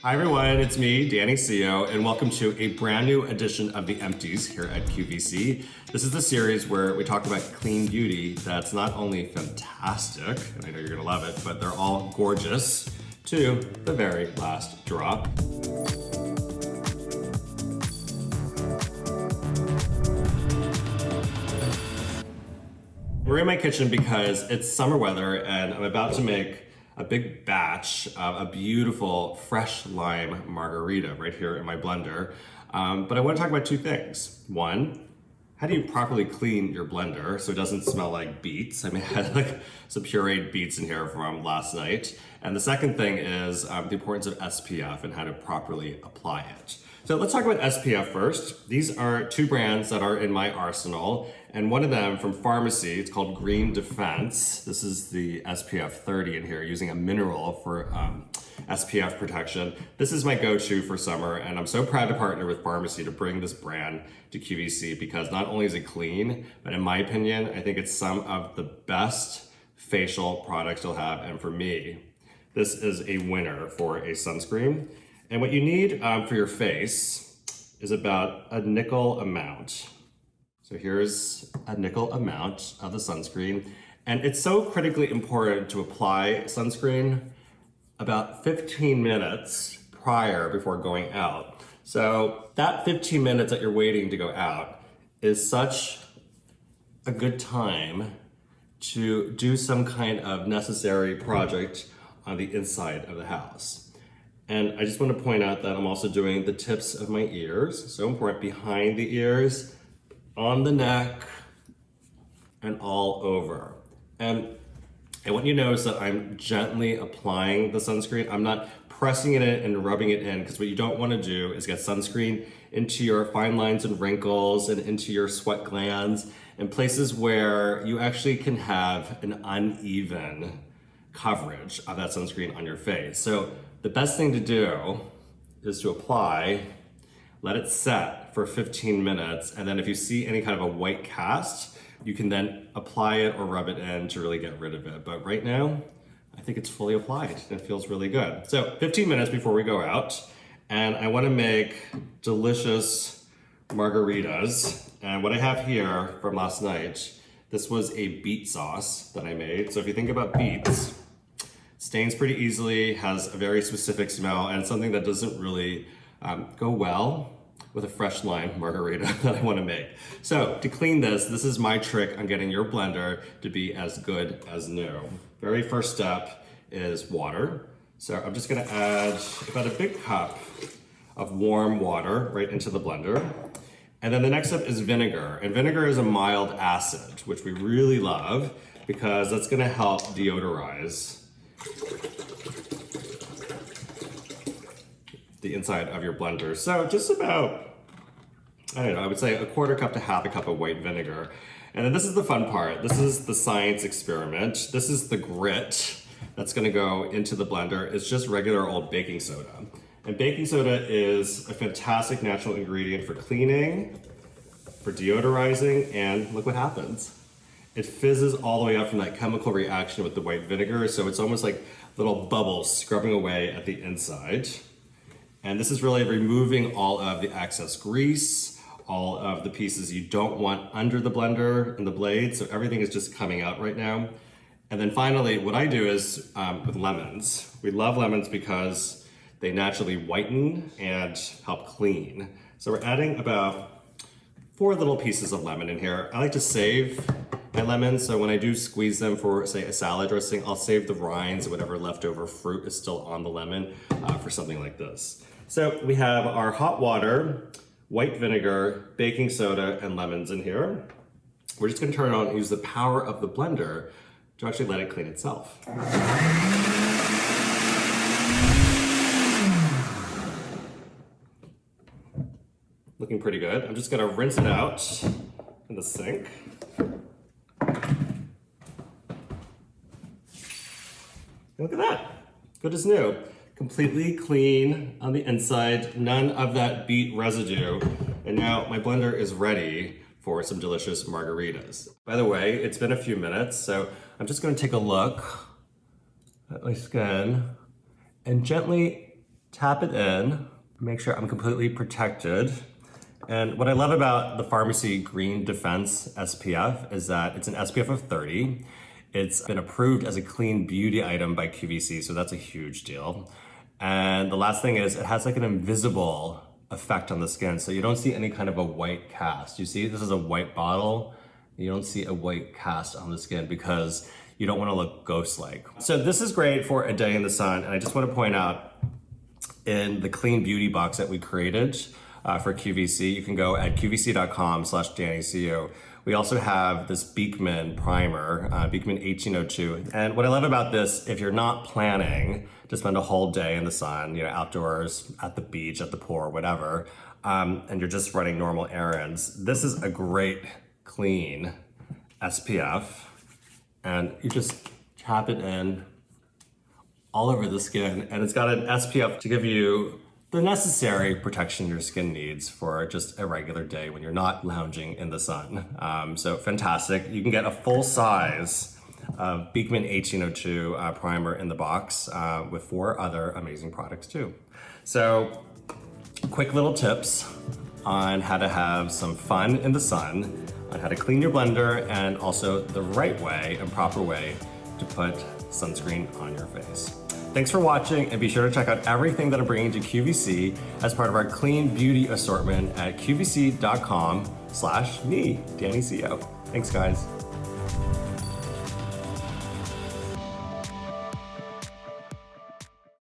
Hi everyone, it's me, Danny CEO, and welcome to a brand new edition of the Empties here at QVC. This is the series where we talk about clean beauty that's not only fantastic, and I know you're gonna love it, but they're all gorgeous to the very last drop. We're in my kitchen because it's summer weather and I'm about to make a big batch of a beautiful fresh lime margarita right here in my blender. But I want to talk about two things. One, how do you properly clean your blender so it doesn't smell like beets? I had like some pureed beets in here from last night. And the second thing is the importance of SPF and how to properly apply it. So let's talk about SPF first. These are two brands that are in my arsenal, and one of them from Farmacy, it's called Green Defense. This is the SPF 30 in here, using a mineral for SPF protection. This is my go-to for summer, and I'm so proud to partner with Farmacy to bring this brand to QVC because not only is it clean, but in my opinion, I think it's some of the best facial products you'll have, and for me, this is a winner for a sunscreen. And what you need for your face is about a nickel amount. So here's a nickel amount of the sunscreen. And it's so critically important to apply sunscreen about 15 minutes before going out. So that 15 minutes that you're waiting to go out is such a good time to do some kind of necessary project on the inside of the house. And I just want to point out that I'm also doing the tips of my ears, so important, behind the ears, on the neck, and all over. And I want you to notice that I'm gently applying the sunscreen. I'm not pressing it in and rubbing it in, because what you don't want to do is get sunscreen into your fine lines and wrinkles and into your sweat glands and places where you actually can have an uneven coverage of that sunscreen on your face. So the best thing to do is to apply, let it set for 15 minutes, and then if you see any kind of a white cast, you can then apply it or rub it in to really get rid of it. But right now, I think it's fully applied and it feels really good. So 15 minutes before we go out, and I want to make delicious margaritas. And what I have here from last night, this was a beet sauce that I made. So if you think about beets, stains pretty easily, has a very specific smell, and something that doesn't really go well with a fresh lime margarita that I want to make. So to clean this is my trick on getting your blender to be as good as new. Very first step is water. So I'm just gonna add about a big cup of warm water right into the blender. And then the next step is vinegar. And vinegar is a mild acid, which we really love because that's gonna help deodorize the inside of your blender. So just about, I don't know, I would say a quarter cup to half a cup of white vinegar. And then this is the fun part. This is the science experiment. This is the grit that's gonna go into the blender. It's just regular old baking soda. And baking soda is a fantastic natural ingredient for cleaning, for deodorizing, and look what happens. It fizzes all the way up from that chemical reaction with the white vinegar, so it's almost like little bubbles scrubbing away at the inside. And this is really removing all of the excess grease, all of the pieces you don't want under the blender and the blade, so everything is just coming out right now. And then finally, what I do is with lemons. We love lemons because they naturally whiten and help clean. So we're adding about 4 little pieces of lemon in here. I like to save my lemons, so when I do squeeze them for, say, a salad dressing, I'll save the rinds, whatever leftover fruit is still on the lemon for something like this. So we have our hot water, white vinegar, baking soda, and lemons in here. We're just gonna turn it on and use the power of the blender to actually let it clean itself. Looking pretty good. I'm just gonna rinse it out in the sink. Look at that, good as new. Completely clean on the inside, none of that beet residue. And now my blender is ready for some delicious margaritas. By the way, it's been a few minutes, so I'm just gonna take a look at my skin and gently tap it in, make sure I'm completely protected. And what I love about the Farmacy Green Defense SPF is that it's an SPF of 30. It's been approved as a clean beauty item by QVC, so that's a huge deal. And the last thing is it has like an invisible effect on the skin, so you don't see any kind of a white cast. You see, this is a white bottle. You don't see a white cast on the skin because you don't want to look ghost-like. So this is great for a day in the sun, and I just want to point out in the clean beauty box that we created for QVC, you can go at qvc.com/DannyCO. We also have this Beekman primer, Beekman 1802. And what I love about this, if you're not planning to spend a whole day in the sun, you know, outdoors, at the beach, at the pool, or whatever, and you're just running normal errands, this is a great clean SPF. And you just tap it in all over the skin, and it's got an SPF to give you the necessary protection your skin needs for just a regular day when you're not lounging in the sun. So fantastic. You can get a full size Beekman 1802 primer in the box with 4 other amazing products too. So quick little tips on how to have some fun in the sun, on how to clean your blender, and also the right way and proper way to put sunscreen on your face. Thanks for watching, and be sure to check out everything that I'm bringing to QVC as part of our clean beauty assortment at qvc.com/me, DannyCO. Thanks, guys.